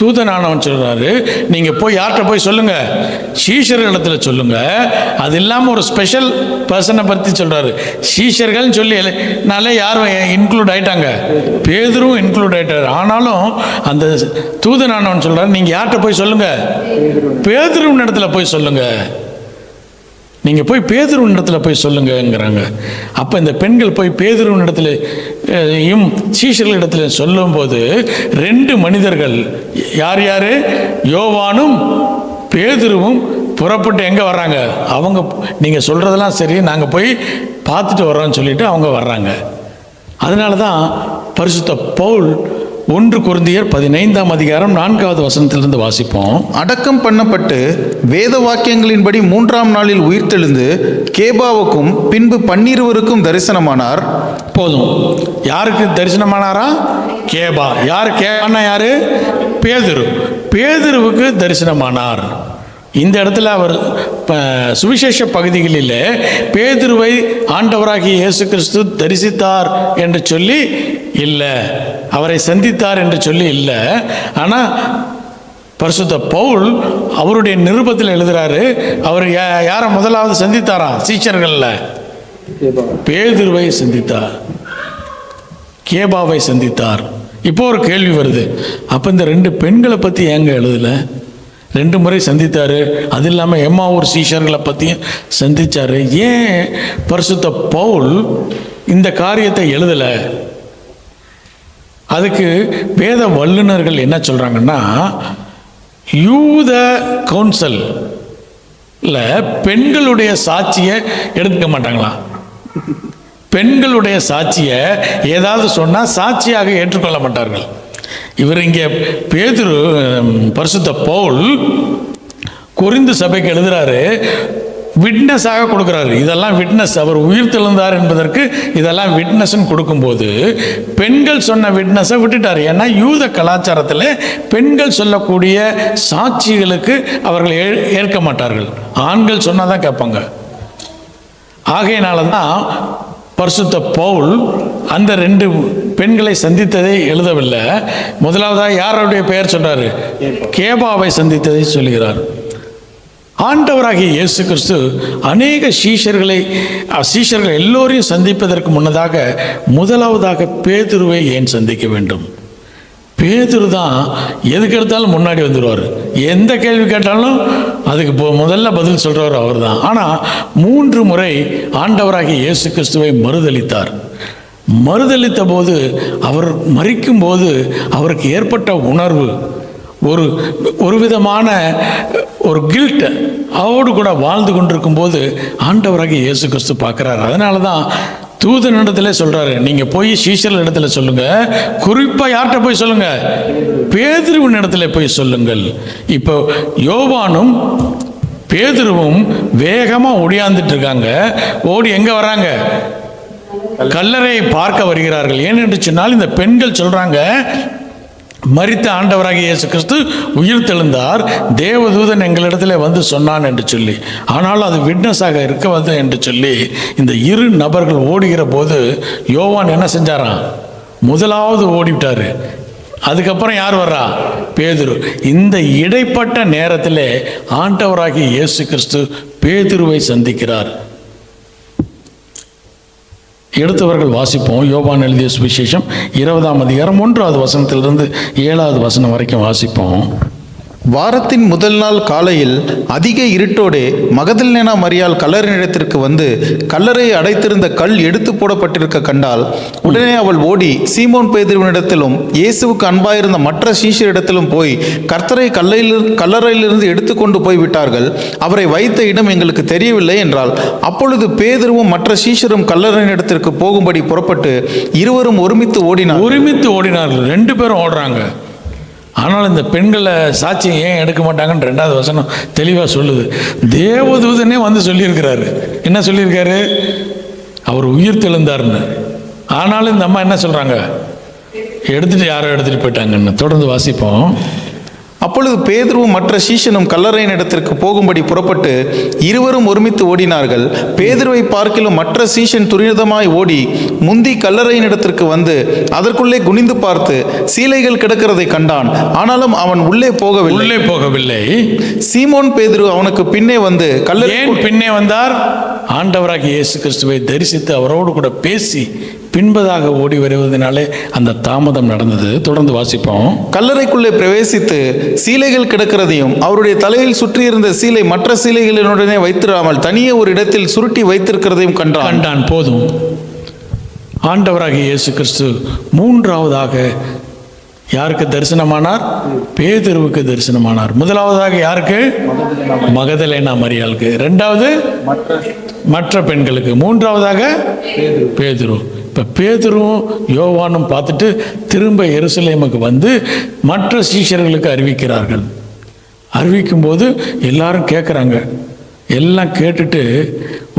தூதனானவன் சொல்றாரு, நீங்க போய் யார்கிட்ட போய் சொல்லுங்க? சீஷர்களிடத்துல சொல்லுங்க. அது இல்லாம ஒரு ஸ்பெஷல் பர்சனை பற்றி சொல்றாரு. சீஷர்கள் சொல்லினாலே யாரும் இன்க்ளூட் ஆயிட்டாங்க, பேதுரும் இன்க்ளூட் ஆயிட்டார். ஆனாலும் அந்த தூதனானவன் சொல்றாரு, நீங்க யார்கிட்ட போய் சொல்லுங்க? பேதுருவின் இடத்துல போய் சொல்லுங்க. நீங்க போய் பேதுருவின் இடத்துல போய் சொல்லுங்கிறாங்க. அப்ப இந்த பெண்கள் போய் பேதுருவின் இடத்துலயும் சீஷர்கள் இடத்துல சொல்லும் போது 2 மனிதர்கள், யார் யாரு? யோவானும் பேதுருவும் புறப்பட்டு எங்க வர்றாங்க? அவங்க நீங்க சொல்றதெல்லாம் சரி, நாங்க போய் பார்த்துட்டு வர்றோம்னு சொல்லிட்டு அவங்க வர்றாங்க. அதனால தான் பரிசுத்த பவுல் 1 கொரிந்தியர் 15ஆம் அதிகாரம் 4வது வசனத்திலிருந்து வாசிப்போம். அடக்கம் பண்ணப்பட்டு வேத வாக்கியங்களின்படி 3ஆம் நாளில் உயிர்த்தெழுந்து கேபாவுக்கும் பின்பு 12 தரிசனமானார். போதும். யாருக்கு தரிசனமானாரா? கேபா. யார் கேபான்னா யாரு? பேதுரு. பேதுருவுக்கு தரிசனமானார். இந்த இடத்துல அவர் சுவிசேஷ பகுதிகளில் பேதுருவை ஆண்டவராகிய இயேசு கிறிஸ்து தரிசித்தார் என்று சொல்லி இல்லை, அவரை சந்தித்தார் என்று சொல்லி இல்லை. ஆனால் பரிசுத்த பவுல் அவருடைய நிருபத்தில் எழுதுறாரு, அவர் யாரை முதலாவது சந்தித்தாரா? சீஷர்கள்ல பேதுருவை சந்தித்தார், கேபாவை சந்தித்தார். இப்போ ஒரு கேள்வி வருது, அப்போ இந்த 2 பெண்களை பற்றி ஏங்க எழுதலை? 2 முறை சந்தித்தாரு. அது இல்லாமல் எம்மாவூர் சீஷர்களை பற்றியும் சந்தித்தார். ஏன் பரிசுத்த பவுல் இந்த காரியத்தை எழுதலை? அதுக்கு வேத வல்லுநர்கள் என்ன சொல்கிறாங்கன்னா, யூத கவுன்சில் பெண்களுடைய சாட்சியை எடுத்துக்க மாட்டாங்களாம். பெண்களுடைய சாட்சியை ஏதாவது சொன்னால் சாட்சியாக ஏற்றுக்கொள்ள மாட்டார்கள். இவர் இங்கே பேதுரு, பரிசுத்த பவுல் கொரிந்து சபைக்கு எழுதுறாரு, விட்னஸாக கொடுக்குறாரு. இதெல்லாம் விட்னஸ், அவர் உயிர் தெழுந்தார் என்பதற்கு இதெல்லாம் விட்னஸ்ன்னு கொடுக்கும்போது பெண்கள் சொன்ன விட்னஸை விட்டுட்டார். ஏன்னா யூத கலாச்சாரத்தில் பெண்கள் சொல்லக்கூடிய சாட்சிகளுக்கு அவர்கள் ஏற்க மாட்டார்கள், ஆண்கள் சொன்னால் தான் கேட்பாங்க. ஆகையினால தான் பரிசுத்த பவுல் அந்த 2 பெண்களை சந்தித்ததை எழுதவில்லை. முதலாவதாக யாருடைய பெயர் சொல்றாரு? கேபாவை சந்தித்ததை சொல்கிறார். ஆண்டவராகிய இயேசு கிறிஸ்து அநேக சீஷர்கள் எல்லோரையும் சந்திப்பதற்கு முன்னதாக முதலாவதாக பேதுருவை ஏன் சந்திக்க வேண்டும்? பேதுரு தான் எதுக்கு எடுத்தாலும் முன்னாடி வந்துடுவார். எந்த கேள்வி கேட்டாலும் அதுக்கு முதல்ல பதில் சொல்கிறவர் அவர் தான். ஆனால் 3 முறை ஆண்டவராகிய இயேசு கிறிஸ்துவை மறுதலித்தார். மறுதலித்த போது, அவர் மரிக்கும் போது அவருக்கு ஏற்பட்ட உணர்வு, ஒரு விதமான ஒரு கில்ட், அவரோடு கூட வாழ்ந்து கொண்டிருக்கும் போது ஆண்டவராகிய இயேசு கிறிஸ்து பார்க்குறாரு. அதனால தான் தூதன் இடத்துல சொல்கிறாரு, நீங்கள் போய் சீஷர்கள் இடத்துல சொல்லுங்கள், குறிப்பாக யார்கிட்ட போய் சொல்லுங்கள்? பேதுருவின் இடத்துல போய் சொல்லுங்கள். இப்போ யோவானும் பேதுருவும் வேகமாக ஓடியாந்துட்டு இருக்காங்க. ஓடி எங்கே வராங்க? கல்லறையை பார்க்க வருகிறார்கள். ஏனென்று சொன்னால் இந்த பெண்கள் சொல்கிறாங்க, மரித்த ஆண்டவராகிய இயேசு கிறிஸ்து உயிர் தெழுந்தார், தேவதூதன் எங்களிடத்துல வந்து சொன்னான் என்று சொல்லி. ஆனாலும் அது விட்னஸாக இருக்க வந்து என்று சொல்லி இந்த 2 நபர்கள் ஓடுகிற போது யோவான் என்ன செஞ்சாராம்? முதலாவது ஓடிவிட்டார். அதுக்கப்புறம் யார் வர்றா? பேதுரு. இந்த இடைப்பட்ட நேரத்தில் ஆண்டவராகிய இயேசு கிறிஸ்து பேதுருவை சந்திக்கிறார். எடுத்தவர்கள் வாசிப்போம். யோவான் எழுதிய சுவிசேஷம் 20ஆம் அதிகாரம் 1வது வசனத்திலிருந்து 7வது வசனம் வரைக்கும் வாசிப்போம். வாரத்தின் முதல் நாள் காலையில் அதிக இருட்டோடே மகதலேனா மரியாள் கல்லறையிடத்திற்கு வந்து கல்லறையை அடைத்திருந்த கல் எடுத்து போடப்பட்டிருக்க கண்டால், உடனே அவள் ஓடி சீமோன் பேதுருவினிடத்திலும் இயேசுவுக்கு அன்பாயிருந்த மற்ற சீஷரிடத்திலும் போய், கர்த்தரை கல்லறையிலிருந்து எடுத்துக்கொண்டு போய் விட்டார்கள், அவரை வைத்த இடம் எங்களுக்கு தெரியவில்லை என்றாள். அப்பொழுது பேதுருவும் மற்ற சீஷரும் கல்லறையிடத்திற்கு போகும்படி புறப்பட்டு இருவரும் ஒருமித்து ஓடினார்கள். 2 பேரும் ஓடுறாங்க. ஆனால் இந்த பெண்களை சாட்சியம் ஏன் எடுக்க மாட்டாங்கன்னு 2வது வசனம் தெளிவாக சொல்லுது. தேவதூதனே வந்து சொல்லியிருக்கிறாரு. என்ன சொல்லியிருக்காரு? அவர் உயிர் தெழுந்தார்னு. ஆனாலும் இந்த அம்மா என்ன சொல்கிறாங்க? யாரோ எடுத்துகிட்டு போயிட்டாங்கன்னு. தொடர்ந்து வாசிப்போம். அப்பொழுது பேதுருவும் மற்ற சீஷனும் கல்லறையின் இடத்திற்கு போகும்படி புறப்பட்டு இருவரும் ஒருமித்து ஓடினார்கள். பேதுருவை பார்க்கிலும் மற்ற சீஷன் துரிதமாய் ஓடி முந்தி கல்லறையின் இடத்திற்கு வந்து அதற்குள்ளே குனிந்து பார்த்து சீலைகள் கிடக்கிறதை கண்டான். ஆனாலும் அவன் உள்ளே போகவில்லை. சீமோன் பேதுரு அவனுக்கு பின்னே வந்து ஏன் பின்னே வந்தார்? ஆண்டவராகிய இயேசு கிறிஸ்துவை தரிசித்து அவரோடு கூட பேசி பின்பதாக ஓடி வருவதனாலே அந்த தாமதம் நடந்தது. தொடர்ந்து வாசிப்போம். கல்லறைக்குள்ளே பிரவேசித்து சீலைகள் கிடக்கிறதையும் அவருடைய தலையில் சுற்றியிருந்த சீலை மற்ற சீலைகளினுடனே வைத்திராமல் தனியே ஒரு இடத்தில் சுருட்டி வைத்திருக்கிறதையும் கண்டான். போதும். ஆண்டவராகிய இயேசு கிறிஸ்து 3வதாக யாருக்கு தரிசனமானார்? பேதுருவுக்கு தரிசனமானார். முதலாவதாக யாருக்கு? மகதலேனா மரியாளுக்கு. 2வது மற்ற பெண்களுக்கு. 3வதாக பேதுரு. இப்போ பேதுருவும் யோவானும் பார்த்துட்டு திரும்ப எருசலேமுக்கு வந்து மற்ற சீஷர்களுக்கு அறிவிக்கிறார்கள். அறிவிக்கும்போது எல்லாரும் கேட்குறாங்க. எல்லாம் கேட்டுட்டு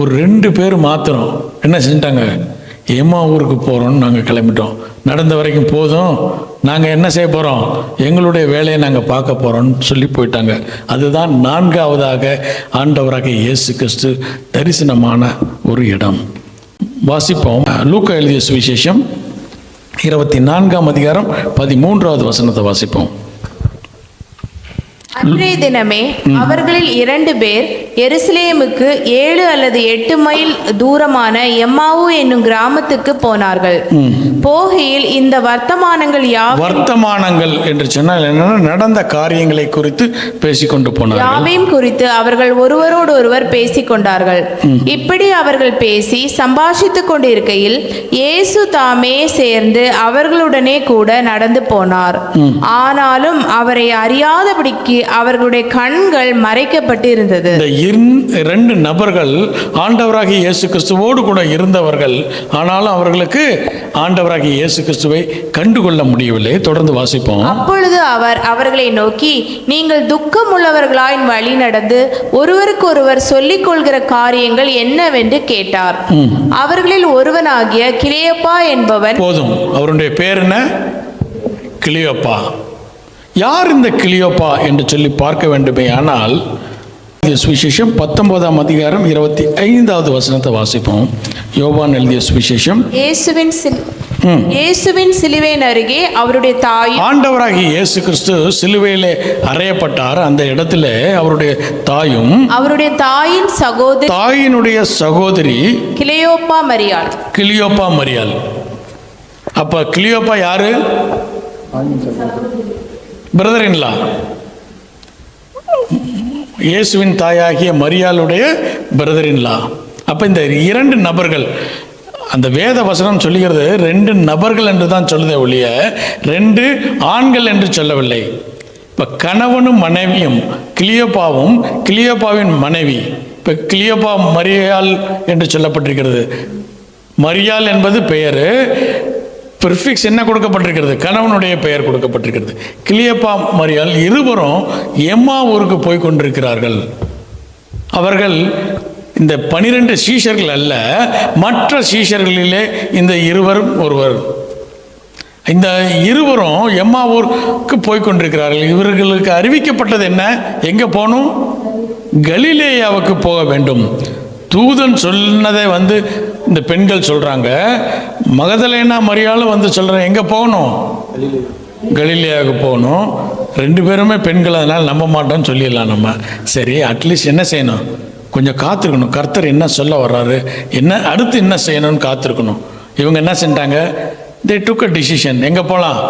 ஒரு 2 பேர் மாத்திரம் என்ன செஞ்சிட்டாங்க? எம்மா ஊருக்கு போகிறோன்னு நாங்கள் கிளம்பிட்டோம், நடந்த வரைக்கும் போதும், நாங்கள் என்ன செய்ய போகிறோம், எங்களுடைய வேலையை நாங்கள் பார்க்க போகிறோம்னு சொல்லி போயிட்டாங்க. அதுதான் 4வதாக ஆண்டவராகிய இயேசு கிறிஸ்து தரிசனமான ஒரு இடம். வாசிப்போம். லூக்கா எழுதிய சுவிசேஷம் 24ஆம் அதிகாரம் 13வது வசனத்தை வாசிப்போம். அன்றைய தினமே அவர்களில் 2 பேர் எருசலேமுக்கு 7 அல்லது 8 மைல் தூரமான எம்மாவு என்னும் கிராமத்துக்கு போனார்கள். போகையில் இந்த வர்த்தமானங்கள் என்று சொன்னால் என்னன்னா, நடந்த காரியங்களை குறித்து பேசிக்கொண்டு போனார்கள். யாவையும் குறித்து அவர்கள் ஒருவரோடு ஒருவர் பேசிக் கொண்டார்கள். இப்படி அவர்கள் பேசி சம்பாஷித்துக் கொண்டிருக்கையில் இயேசு தாமே சேர்ந்து அவர்களுடனே கூட நடந்து போனார். ஆனாலும் அவரை அறியாதபடிக்கு அவர்களுடைய கண்கள் மறைக்கப்பட்டு இருந்தது. இந்த 2 நபர்கள் ஆண்டவராகிய இயேசு கிறிஸ்துவோடு கூட இருந்தவர்கள், ஆனாலும் அவர்களுக்கு ஆண்டவராகிய இயேசு கிறிஸ்துவை கண்டுகொள்ள முடியவில்லை. தொடர்ந்து வாசிப்போம். அப்பொழுது அவர் அவர்களை நோக்கி, நீங்கள் துக்கம் உள்ளவர்களாய் வழி நடந்து ஒருவருக்கொருவர் சொல்லிக் கொள்கிற காரியங்கள் என்னவென்று கேட்டார். அவர்களில் ஒருவனாகிய கிளியோப்பா என்பவன், போதும், அவருடைய பேர் என்ன? கிளியோப்பா. யார் இந்த கிளியோப்பா என்று சொல்லி பார்க்க வேண்டுமே ஆனால், சுவிசேஷம் 19ஆம் அதிகாரம் 25வது வசனத்தை வாசிப்போம். யோவான் எழுதிய சுவிசேஷம். இயேசுவின் சிலுவையின் அருகே அவருடைய தாய், ஆண்டவராகிய இயேசு கிறிஸ்து சிலுவையிலே அறையப்பட்டார். அந்த இடத்துல அவருடைய தாயும் அவருடைய தாயினுடைய சகோதரி கிளியோப்பா மரியாள். அப்ப கிளியோப்பா யாரு? பிரதர் இன்லா, இயேசுவின் தாயாகிய மரியாளுடைய பிரதர் இன்லா. அப்ப இந்த 2 நபர்கள், அந்த வேத வசனம் சொல்லுகிறது 2 நபர்கள் என்று தான் சொல்லுதே ஒழிய 2 ஆண்கள் என்று சொல்லவில்லை. இப்போ கணவனும் மனைவியும், கிளியோப்பாவும் கிளியோப்பாவின் மனைவி. இப்போ கிளியோப்பா மரியாள் என்று சொல்லப்பட்டிருக்கிறது. மரியாள் என்பது பெயர், ப்ரிஃபிக்ஸ் என்ன கொடுக்கப்பட்டிருக்கிறது? கணவனுடைய பெயர் கொடுக்கப்பட்டிருக்கிறது. கிளியோப்பா மரியாள் இருவரும் எம்மா ஊருக்கு போய் கொண்டிருக்கிறார்கள். அவர்கள் இந்த 12 சீஷர்கள் அல்ல, மற்ற சீஷர்களிலே இந்த இருவரும் ஒருவர். இந்த இருவரும் எம்மா ஊருக்கு போய் கொண்டிருக்கிறார்கள். இவர்களுக்கு அறிவிக்கப்பட்டது என்ன? எங்கே போகணும்? கலிலேயாவுக்கு போக வேண்டும். தூதன் சொன்னதை இந்த பெண்கள் சொல்கிறாங்க. மகதலேனா மரியாளும் சொல்கிறேன், எங்கே போகணும்? கலிலேயாவுக்கு போகணும். 2 பேருமே பெண்கள், அதனால் நம்ப மாட்டோம்னு சொல்லிடலாம் நம்ம. சரி, அட்லீஸ்ட் என்ன செய்யணும்? கொஞ்சம் காத்திருக்கணும். கர்த்தர் என்ன சொல்ல வர்றாரு, என்ன அடுத்து என்ன செய்யணும்னு காத்திருக்கணும். இவங்க என்ன செஞ்சிட்டாங்க? தே டுக் அ டிசிஷன். எங்கே போகலாம்?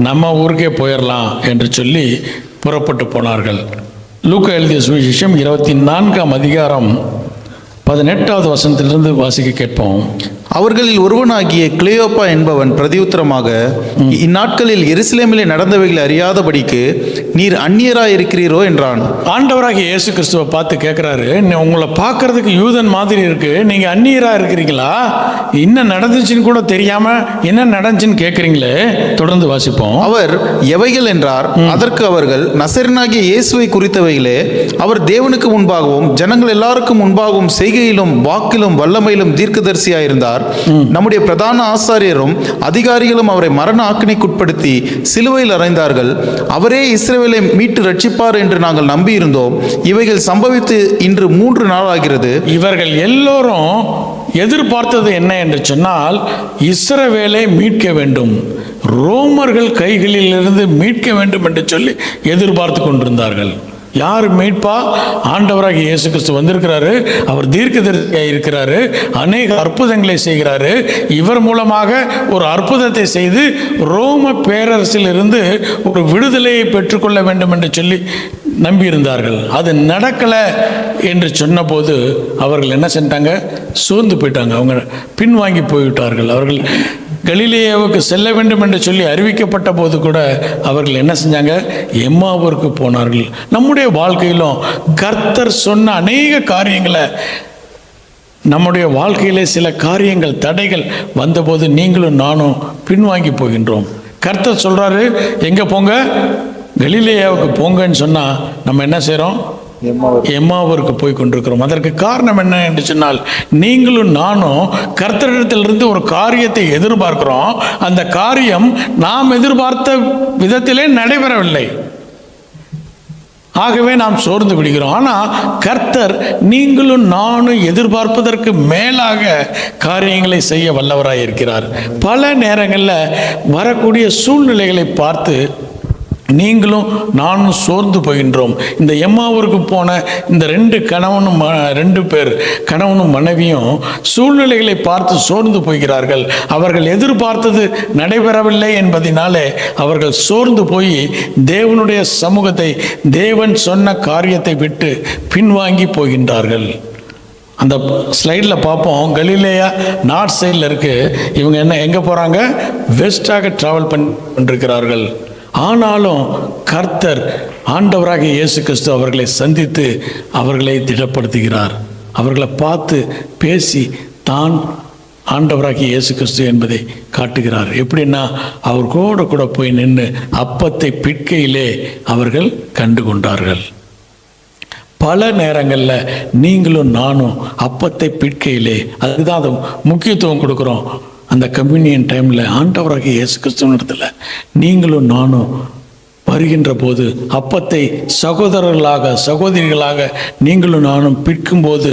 நம்ம ஊருக்கே போயிடலாம் என்று சொல்லி புறப்பட்டு போனார்கள். லூக்கா எழுதிய சுவிசேஷம் 24ஆம் அதிகாரம் 18வது வசனத்திலிருந்து வாசிக்க கேட்போம். அவர்களில் ஒருவனாகிய கிளியோப்பா என்பவன் பிரதியுத்தரமாக, இந்நாட்களில் எருசலேமிலே நடந்தவைகளை அறியாதபடிக்கு நீர் அந்நியராய் இருக்கிறீரோ என்றான். ஆண்டவராகிய இயேசு கிறிஸ்துவை பார்த்து கேட்குறாரு, உங்களை பார்க்கறதுக்கு யூதன் மாதிரி இருக்கு, நீங்க அந்நியராக இருக்கிறீங்களா? என்ன நடந்துச்சுன்னு கூட தெரியாம என்ன நடந்துச்சுன்னு கேட்குறீங்களே. தொடர்ந்து வாசிப்போம். அவர் எவைகள் என்றார். அதற்கு அவர்கள், நசரேயனாகிய இயேசுவை குறித்தவைகளே. அவர் தேவனுக்கு முன்பாகவும் ஜனங்கள் எல்லாருக்கும் முன்பாகவும் செய்கையிலும் வாக்கிலும் வல்லமையிலும் தீர்க்கதரிசியாயிருந்தார். நம்முடைய பிரதான ஆசாரியரும் அதிகாரிகளும் அவரை மரண ஆக்கினைக்குட்படுத்தி சிலுவையில் அறைந்தார்கள். அவரே இஸ்ரவேலை மீட்டு ரட்சிப்பார் என்று நாங்கள் நம்பியிருந்தோம். இவைகள் சம்பவித்து இன்று 3 நாள் ஆகிறது. இவர்கள் எல்லோரும் எதிர்பார்த்தது என்ன என்று சொன்னால், இஸ்ரவேலை மீட்க வேண்டும், ரோமர்கள் கைகளிலிருந்து மீட்க வேண்டும் என்று சொல்லி எதிர்பார்த்து கொண்டிருந்தார்கள். யார் மீட்பா? ஆண்டவராகிய இயேசு கிறிஸ்து வந்திருக்கிறாரு. அவர் தீர்க்கதரிசியாக இருக்கிறாரு, அநேக அற்புதங்களை செய்கிறாரு. இவர் மூலமாக ஒரு அற்புதத்தை செய்து ரோம பேரரசில் இருந்து ஒரு விடுதலையை பெற்றுக்கொள்ள வேண்டும் என்று சொல்லி நம்பியிருந்தார்கள். அது நடக்கலை என்று சொன்னபோது அவர்கள் என்ன செஞ்சாங்க? சோர்ந்து போயிட்டாங்க. அவங்க பின்வாங்கி போய்விட்டார்கள். அவர்கள் கலிலேயாவுக்கு செல்ல வேண்டும் என்று சொல்லி அறிவிக்கப்பட்ட போது கூட அவர்கள் என்ன செஞ்சாங்க? எம்மாவூருக்கு போனார்கள். நம்முடைய வாழ்க்கையிலும் கர்த்தர் சொன்ன அநேக காரியங்களை, நம்முடைய வாழ்க்கையிலே சில காரியங்கள் தடைகள் வந்தபோது நீங்களும் நானும் பின்வாங்கி போகின்றோம். கர்த்தர் சொல்றாரு, எங்கே போங்க? கலிலேயாவுக்கு போங்கன்னு சொன்னால் நம்ம என்ன செய்கிறோம்? எம்மாவூருக்கு போய் கொண்டிருக்கிறோம். அதற்கு காரணம் என்ன என்று சொன்னால், நீங்களும் நானும் கர்த்தரிடத்திலிருந்து ஒரு காரியத்தை எதிர்பார்க்கிறோம். அந்த காரியம் நாம் எதிர்பார்த்த விதத்திலே நடைபெறவில்லை. ஆகவே நாம் சோர்ந்து விடுகிறோம். ஆனால் கர்த்தர் நீங்களும் நானும் எதிர்பார்ப்பதற்கு மேலாக காரியங்களை செய்ய வல்லவராக இருக்கிறார். பல நேரங்களில் வரக்கூடிய சூழ்நிலைகளை பார்த்து நீங்களும் நானும் சோர்ந்து போகின்றோம். இந்த எம்மாவூருக்கு போன இந்த ரெண்டு பேர் கணவனும் மனைவியும் சூழ்நிலைகளை பார்த்து சோர்ந்து போகிறார்கள். அவர்கள் எதிர்பார்த்தது நடைபெறவில்லை என்பதினாலே அவர்கள் சோர்ந்து போய் தேவனுடைய சமூகத்தை, தேவன் சொன்ன காரியத்தை விட்டு பின்வாங்கி போகின்றார்கள். அந்த ஸ்லைடில் பார்ப்போம், கலிலேயா நார்த் சைடில் இருக்குது. இவங்க எங்கே போகிறாங்க? வெஸ்டாக ட்ராவல் பண்ணிருக்கிறார்கள். ஆனாலும் கர்த்தர் ஆண்டவராகிய இயேசு கிறிஸ்து அவர்களை சந்தித்து அவர்களை திடப்படுத்துகிறார். அவர்களை பார்த்து பேசி தான் ஆண்டவராகிய இயேசு கிறிஸ்து என்பதை காட்டுகிறார். எப்படின்னா, அவர் கூட போய் நின்று அப்பத்தை பிட்கையிலே அவர்கள் கண்டு கொண்டார்கள். பல நேரங்களில் நீங்களும் நானும் அப்பத்தை பிட்கையிலே, அதுதான் அது முக்கியத்துவம் கொடுக்குறோம். அந்த கம்யூனியன் டைமில் ஆண்டவராகிய இயேசு கிறிஸ்துவனிடத்தில் நீங்களும் நானும் வருகின்ற போது அப்பத்தை சகோதரர்களாக சகோதரிகளாக நீங்களும் நானும் பிற்கும்போது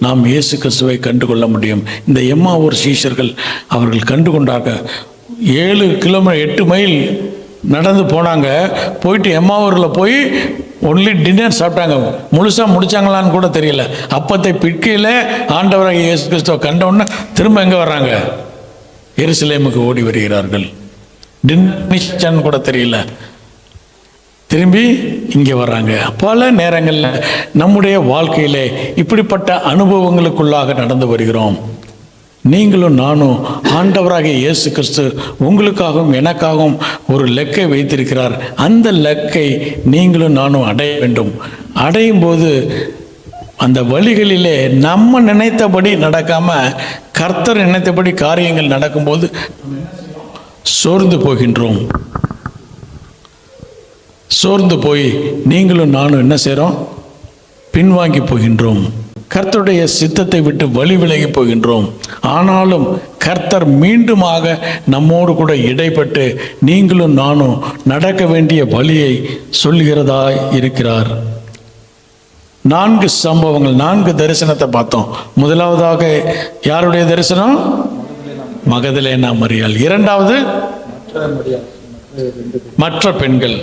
நாம் இயேசு கிறிஸ்துவை கண்டுகொள்ள முடியும். இந்த எம்மாவூர் சீஷர்கள் அவர்கள் கண்டுகொண்டாங்க. 7 கிலோமீட்டர் 8 மைல் நடந்து போனாங்க. போயிட்டு எம்மாவூரில் போய் ஒன்லி டின்னர் சாப்பிட்டாங்க. முழுசாக முடித்தாங்களான்னு கூட தெரியல. அப்பத்தை பிற்கையில் ஆண்டவராகிய இயேசு கிறிஸ்துவை கண்டவுடனே திரும்ப எங்கே வர்றாங்க? எருசலேமுக்கு ஓடி வருகிறார்கள். டின்னர் கூட தெரியல, திரும்பி இங்கே வர்றாங்க. பல நேரங்களில் நம்முடைய வாழ்க்கையிலே இப்படிப்பட்ட அனுபவங்களுக்குள்ளாக நடந்து வருகிறோம். நீங்களும் நானும் ஆண்டவராகிய இயேசு கிறிஸ்து உங்களுக்காகவும் எனக்காகவும் ஒரு லெக்கை வைத்திருக்கிறார். அந்த லெக்கை நீங்களும் நானும் அடைய வேண்டும். அடையும் போது அந்த வழிகளிலே நம்ம நினைத்தபடி நடக்காமல் கர்த்தர் நினைத்தபடி காரியங்கள் நடக்கும்போது சோர்ந்து போகின்றோம். சோர்ந்து போய் நீங்களும் நானும் என்ன செய்கிறோம்? பின்வாங்கி போகின்றோம். கர்த்தருடைய சித்தத்தை விட்டு வழி விலகி போகின்றோம். ஆனாலும் கர்த்தர் மீண்டுமாக நம்மோடு கூட இடைப்பட்டு நீங்களும் நானும் நடக்க வேண்டிய வழியை சொல்லுகிறதா இருக்கிறார். 4 சம்பவங்கள், 4 தரிசனத்தை பார்த்தோம். முதலாவதாக யாருடைய தரிசனம்? மகதலேனா மரியாள். இரண்டாவது மற்ற பெண்கள்.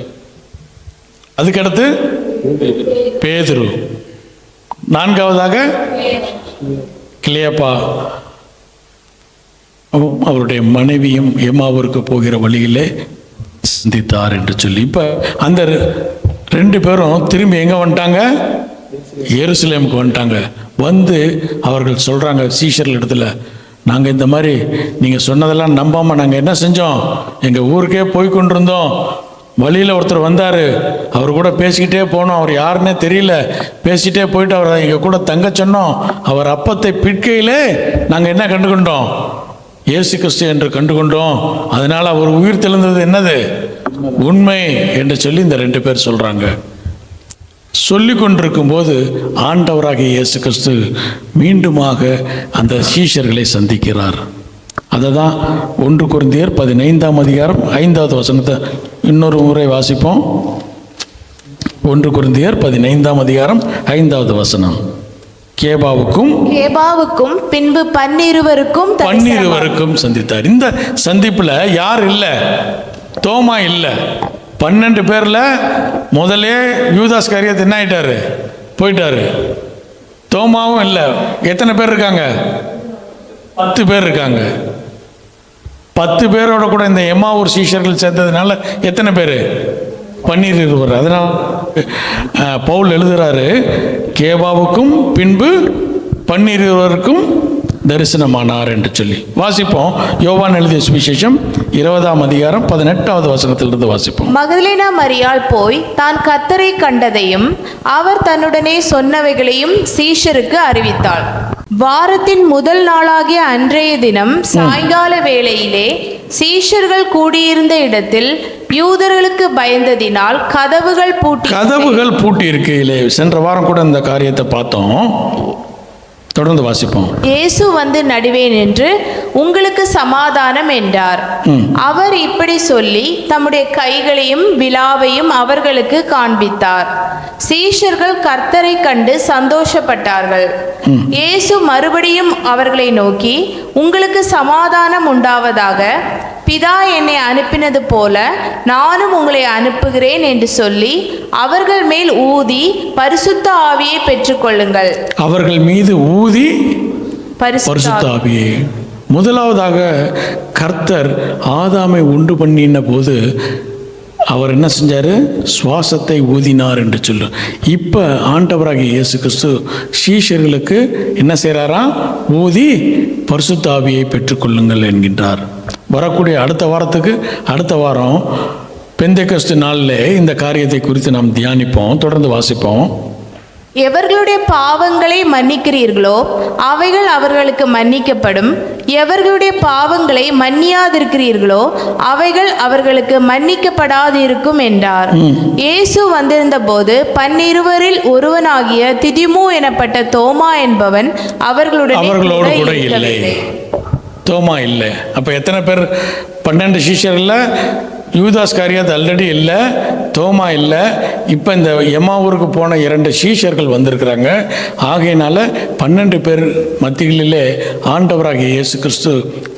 அதுக்கடுத்து பேதுரு. 4வதாக கிளியோப்பா அவருடைய மனைவியும் எம்மாவூருக்கு போகிற வழியிலே சந்தித்தார் என்று சொல்லி. இப்போ அந்த 2 பேரும் திரும்பி எங்கே வந்துட்டாங்க? எருசலேமுக்கு வந்துட்டாங்க. வந்து அவர்கள் சொல்கிறாங்க சீஷர்கள் இடத்துல, நாங்கள் இந்த மாதிரி நீங்கள் சொன்னதெல்லாம் நம்பாமல் நாங்கள் என்ன செஞ்சோம்? எங்கள் ஊருக்கே போய் கொண்டிருந்தோம். வழியில் ஒருத்தர் வந்தார், அவர் கூட பேசிக்கிட்டே போனோம். அவர் யாருன்னே தெரியல. பேசிகிட்டே போயிட்டு அவரை எங்கள் கூட தங்க சொன்னோம். அவர் அப்பத்தை பிற்கையிலே நாங்கள் என்ன கண்டுகொண்டோம்? இயேசு கிறிஸ்து என்று கண்டுகொண்டோம். அதனால் அவர் உயிர் தெழுந்தது என்னது? உண்மை என்று சொல்லி இந்த 2 பேர் சொல்கிறாங்க. சொல்லி கொண்டிருக்கும் போது ஆண்டவராகிய இயேசு கிறிஸ்து மீண்டுமாக அந்த சீஷர்களை சந்திக்கிறார். அதை தான் 1 கொரிந்தியர் 15ஆம் அதிகாரம் 5வது வசனத்தை இன்னொரு முறை வாசிப்போம். 1 கொரிந்தியர் 15ஆம் அதிகாரம் 5வது வசனம். கேபாவுக்கும் பின்பு 12 சந்தித்தார். இந்த சந்திப்பில் யார் இல்லை? தோமா இல்லை. 12 பேரில் முதலே யூதாஸ் காரியத்தை என்ன ஆயிட்டாரு? போயிட்டாரு. தோமாவும் இல்லை. எத்தனை பேர் இருக்காங்க? 10 பேர் இருக்காங்க. 10 பேரோட கூட இந்த எம்மாவூர் சீஷர்கள் சேர்ந்ததுனால எத்தனை பேர்? 12. அதனால் பவுல் எழுதுகிறாரு, கேபாவுக்கும் பின்பு 12 தரிசனமானார் என்று சொல்லி. வாசிப்போம். யோவான் எழுதிய சுவிசேஷம் 20ஆம் அதிகாரம் 18வது வசனத்திலிருந்து வாசிப்போம். மகதலேனா மரியாள் போய் தான் கர்த்தரை கண்டதையும் அவர் தன்னுடனே சொன்னவைகளையும் சீஷருக்கு அறிவித்தாள். வாரத்தின் முதல் நாளாகிய அன்றைய தினம் சாயங்கால வேளையிலே சீஷர்கள் கூடியிருந்த இடத்தில் யூதர்களுக்கு பயந்ததினால் கதவுகள் பூட்டி இருக்கையிலே. சென்ற வாரம் கூட இந்த காரியத்தை பார்த்தோம். தொடர்ந்து வாசிப்போம். இயேசு வந்து நடுவே நின்று உங்களுக்கு சமாதானம் என்றார். அவர் இப்படி சொல்லி தம்முடைய கைகளையும் விலாவையும் அவர்களுக்கு காண்பித்தார். சீஷர்கள் கர்த்தரை கண்டு சந்தோஷப்பட்டார்கள். இயேசு மறுபடியும் அவர்களை நோக்கி உங்களுக்கு சமாதானம் உண்டாவதாக, பிதா என்னை அனுப்பினது போல நானும் உங்களை அனுப்புகிறேன் என்று சொல்லி அவர்கள் மேல் ஊதி பரிசுத்த ஆவியை பெற்றுக்கொள்ளுங்கள். அவர்கள் மீது ஊதி பரிசுத்த பரிசுத்த ஆவி. ஆவியை. முதலாவதாக கர்த்தர் ஆதாமை உண்டு பண்ணின போது அவர் என்ன செஞ்சார்? சுவாசத்தை ஊதினார் என்று சொல்லும். இப்போ ஆண்டவராகிய இயேசு கிறிஸ்து சீஷர்களுக்கு என்ன செய்கிறாராம்? ஊதி பரிசுத்த ஆவியை பெற்றுக்கொள்ளுங்கள் என்கின்றார். வரக்கூடிய அடுத்த வாரம் பெந்தெகோஸ்து நாளில் இந்த காரியத்தை குறித்து நாம் தியானிப்போம். தொடர்ந்து வாசிப்போம். எவர்களுடைய பாவங்களை மன்னிக்கிறீர்களோ அவைகள் அவர்களுக்கு மன்னிக்கப்படும், எவர்களுடைய பாவங்களை மன்னியாதிருக்கிறீர்களோ அவைகள் அவர்களுக்கு மன்னிக்கப்படாதிருக்கும் என்றார். இயேசு வந்திருந்த போது 12 ஒருவனாகிய திதிமு எனப்பட்ட தோமா என்பவன் அவர்களோடு கூட இல்லை. தோமா இல்லை. அப்போ எத்தனை பேர்? 12 சீஷர்ல யூதாஸ் காரியாத் ஆல்ரெடி இல்லை, தோமா இல்லை. இப்போ இந்த எம்மாவூருக்கு போன 2 சீஷர்கள் வந்திருக்கிறாங்க. ஆகையினால 12 பேர் மத்தியிலே ஆண்டவராகிய இயேசு கிறிஸ்து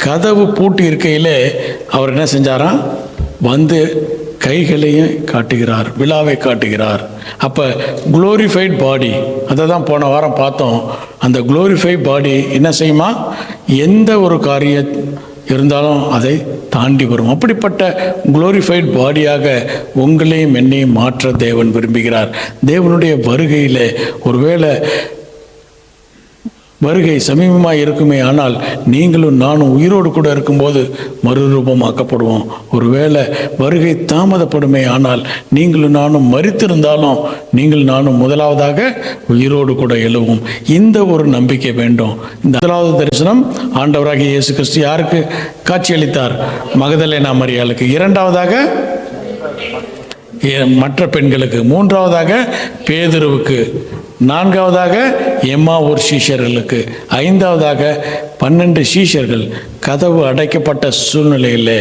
கதவு பூட்டி இருக்கையிலே அவர் என்ன செஞ்சாராம்? வந்து கைகளையும் காட்டுகிறார், விழாவை காட்டுகிறார். அப்போ குளோரிஃபைட் பாடி, அதை தான் போன வாரம் பார்த்தோம். அந்த குளோரிஃபைட் பாடி என்ன செய்யுமா? எந்த ஒரு காரியம் இருந்தாலும் அதை தாண்டி வரும். அப்படிப்பட்ட குளோரிஃபைட் பாடியாக உங்களையும் என்னையும் மாற்ற தேவன் விரும்புகிறார். தேவனுடைய வருகையில் ஒருவேளை வருகை சமீபமாக இருக்குமே, ஆனால் நீங்களும் நானும் உயிரோடு கூட இருக்கும்போது மறுரூபமாக்கப்படுவோம். ஒருவேளை வருகை தாமதப்படுமே, ஆனால் நீங்களும் நானும் மரித்திருந்தாலும் நீங்கள் நானும் முதலாவதாக உயிரோடு கூட எழுவோம். இந்த ஒரு நம்பிக்கை வேண்டும். இந்த முதலாவது தரிசனம் ஆண்டவராகிய இயேசு கிறிஸ்து யாருக்கு காட்சியளித்தார்? மகதலேனா மரியாளுக்கு. இரண்டாவதாக மற்ற பெண்களுக்கு. மூன்றாவதாக பேதுருவுக்கு. நான்காவதாக எம்மாவூர் சீஷர்களுக்கு. ஐந்தாவதாக 12 சீஷர்கள். கதவு அடைக்கப்பட்ட சூழ்நிலையில்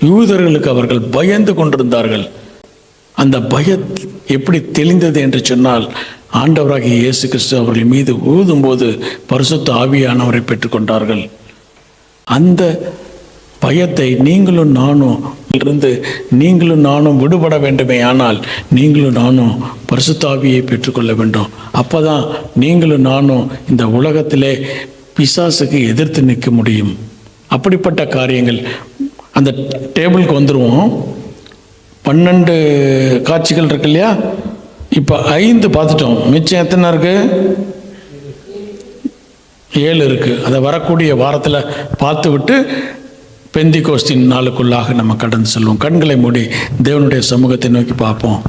யூதர்களுக்கு அவர்கள் பயந்து கொண்டிருந்தார்கள். அந்த பயம் எப்படி தெளிந்தது என்று சொன்னால், ஆண்டவராகிய இயேசு கிறிஸ்து அவர்கள் மீது ஊதும்போது பரிசுத்த ஆவியானவரை பெற்றுக்கொண்டார்கள். அந்த பயத்தை நீங்களும் நானும் விடுபட வேண்டுமே, ஆனால் நீங்களும் நானும் பரிசுத்த ஆவியை பெற்றுக்கொள்ள வேண்டும். அப்போ தான் நீங்களும் நானும் இந்த உலகத்திலே பிசாசுக்கு எதிர்த்து நிற்க முடியும். அப்படிப்பட்ட காரியங்கள். அந்த டேபிளுக்கு வந்துடுவோம். 12 காட்சிகள் இருக்கு இல்லையா? இப்போ 5 பார்த்துட்டோம். மிச்சம் எத்தனை இருக்கு? 7 இருக்குது. அதை வரக்கூடிய வாரத்தில் பார்த்து விட்டு பெந்திகோஸ்தின் நாளுக்குள்ளாக நம்ம கடந்து செல்வோம். கண்களை மூடி தேவனுடைய சமூகத்தை நோக்கி பார்ப்போம்.